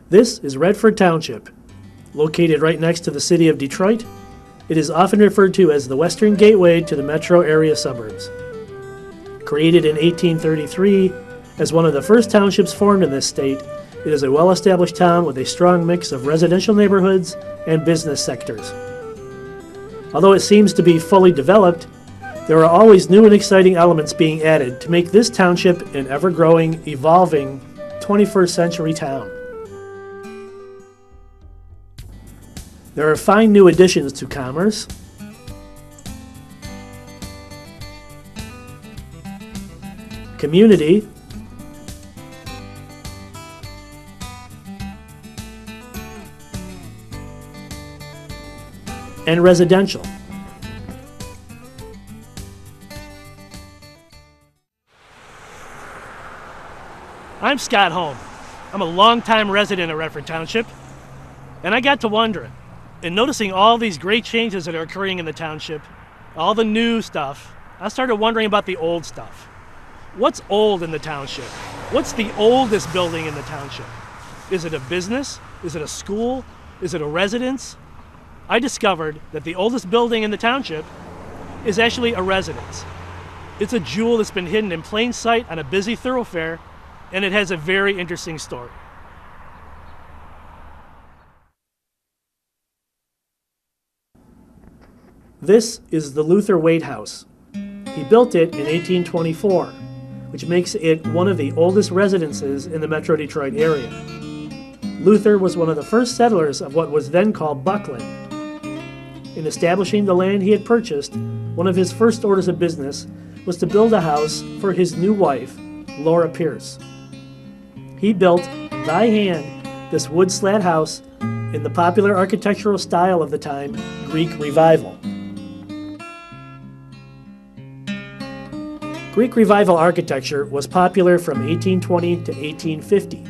This is Redford Township. Located right next to the city of Detroit, it is often referred to as the western gateway to the metro area suburbs. Created in 1833 as one of the first townships formed in this state, it is a well-established town with a strong mix of residential neighborhoods and business sectors. Although it seems to be fully developed, there are always new and exciting elements being added to make this township an ever-growing, evolving 21st century town. There are fine new additions to commerce, community, and residential. I'm Scott Holm. I'm a longtime resident of Redford Township, and I got to wondering, in noticing all these great changes that are occurring in the township, all the new stuff, I started wondering about the old stuff. What's old in the township? What's the oldest building in the township? Is it a business? Is it a school? Is it a residence? I discovered that the oldest building in the township is actually a residence. It's a jewel that's been hidden in plain sight on a busy thoroughfare, and it has a very interesting story. This is the Luther Waite House. He built it in 1824, which makes it one of the oldest residences in the Metro Detroit area. Luther was one of the first settlers of what was then called Buckland. In establishing the land he had purchased, one of his first orders of business was to build a house for his new wife, Laura Pierce. He built, by hand, this wood slat house in the popular architectural style of the time, Greek Revival. Greek Revival architecture was popular from 1820 to 1850.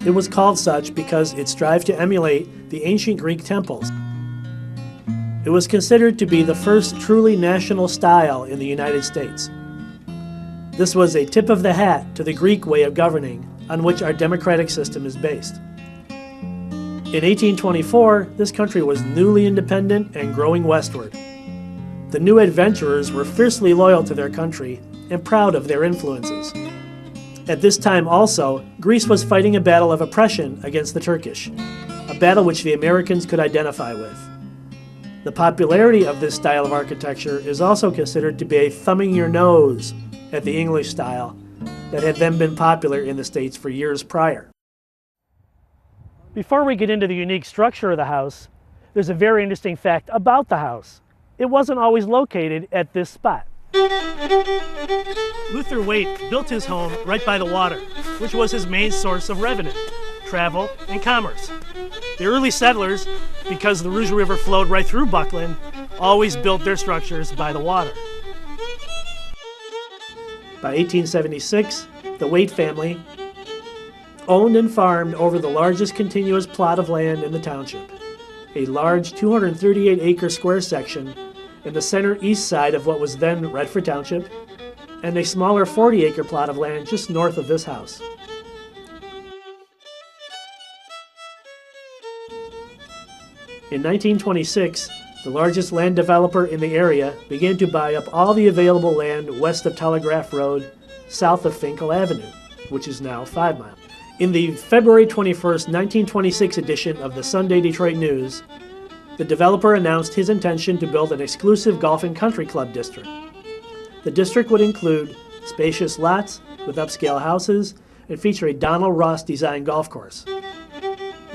It was called such because it strived to emulate the ancient Greek temples. It was considered to be the first truly national style in the United States. This was a tip of the hat to the Greek way of governing, on which our democratic system is based. In 1824, this country was newly independent and growing westward. The new adventurers were fiercely loyal to their country and proud of their influences. At this time also, Greece was fighting a battle of oppression against the Turkish, a battle which the Americans could identify with. The popularity of this style of architecture is also considered to be a thumbing your nose at the English style that had then been popular in the States for years prior. Before we get into the unique structure of the house, there's a very interesting fact about the house. It wasn't always located at this spot. Luther Waite built his home right by the water, which was his main source of revenue, travel, and commerce. The early settlers, because the Rouge River flowed right through Buckland, always built their structures by the water. By 1876, the Waite family owned and farmed over the largest continuous plot of land in the township, a large 238-acre square section in the center east side of what was then Redford Township, and a smaller 40-acre plot of land just north of this house. In 1926, the largest land developer in the area began to buy up all the available land west of Telegraph Road, south of Finkel Avenue, which is now 5 Mile. In the February 21st, 1926 edition of the Sunday Detroit News, the developer announced his intention to build an exclusive golf and country club district. The district would include spacious lots with upscale houses and feature a Donald Ross designed golf course.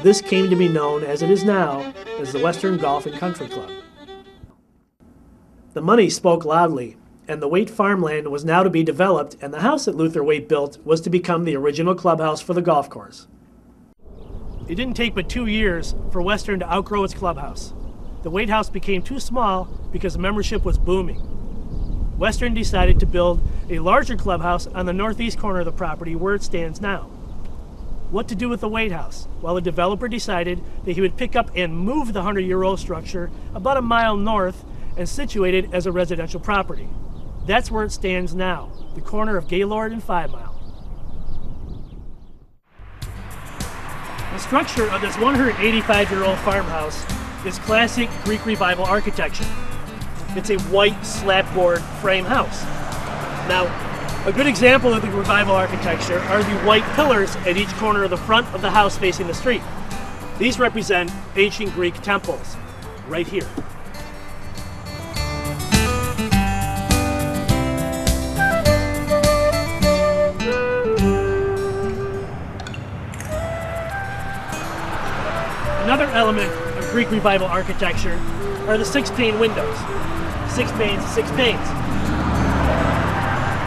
This came to be known as it is now as the Western Golf and Country Club. The money spoke loudly, and the Waite farmland was now to be developed, and the house that Luther Waite built was to become the original clubhouse for the golf course. It didn't take but 2 years for Western to outgrow its clubhouse. The Waite house became too small because membership was booming. Western decided to build a larger clubhouse on the northeast corner of the property where it stands now. What to do with the Waite house? Well, the developer decided that he would pick up and move the 100-year-old structure about a mile north and situate it as a residential property. That's where it stands now, the corner of Gaylord and 5 Mile. The structure of this 185-year-old farmhouse is classic Greek Revival architecture. It's a white slapboard frame house. Now, a good example of the Revival architecture are the white pillars at each corner of the front of the house facing the street. These represent ancient Greek temples, right here. Another element of Greek Revival architecture are the 6-pane windows. 6 panes, 6 panes.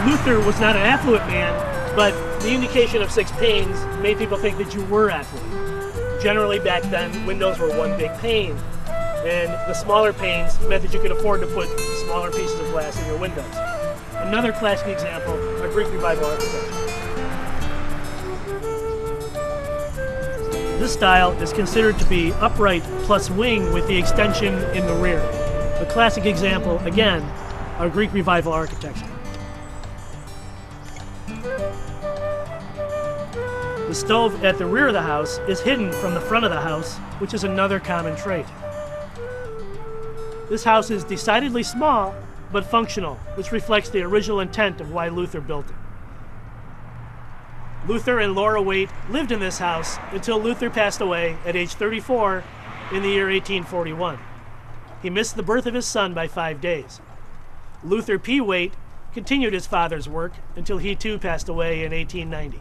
Luther was not an affluent man, but the indication of 6 panes made people think that you were affluent. Generally back then, windows were one big pane, and the smaller panes meant that you could afford to put smaller pieces of glass in your windows. Another classic example of Greek Revival architecture. This style is considered to be upright plus wing with the extension in the rear. A classic example, again, of Greek Revival architecture. The stove at the rear of the house is hidden from the front of the house, which is another common trait. This house is decidedly small, but functional, which reflects the original intent of why Luther built it. Luther and Laura Waite lived in this house until Luther passed away at age 34 in the year 1841. He missed the birth of his son by 5 days. Luther P. Waite continued his father's work until he too passed away in 1890.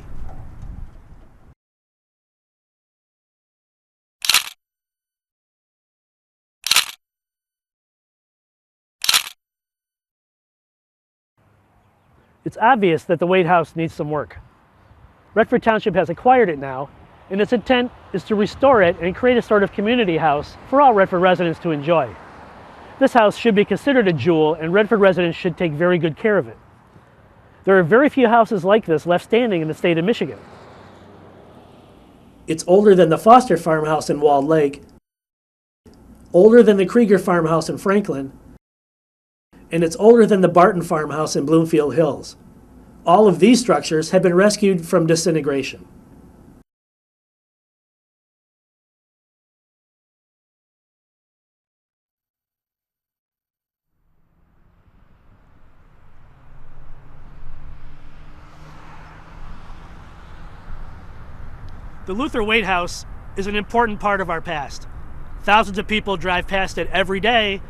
It's obvious that the Waite house needs some work. Redford Township has acquired it now, and its intent is to restore it and create a sort of community house for all Redford residents to enjoy. This house should be considered a jewel, and Redford residents should take very good care of it. There are very few houses like this left standing in the state of Michigan. It's older than the Foster farmhouse in Walled Lake, older than the Krieger farmhouse in Franklin, and it's older than the Barton farmhouse in Bloomfield Hills. All of these structures have been rescued from disintegration. The Luther Waite House is an important part of our past. Thousands of people drive past it every day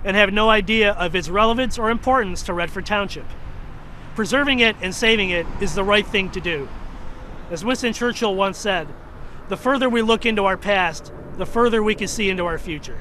and have no idea of its relevance or importance to Redford Township. Preserving it and saving it is the right thing to do. As Winston Churchill once said, the further we look into our past, the further we can see into our future.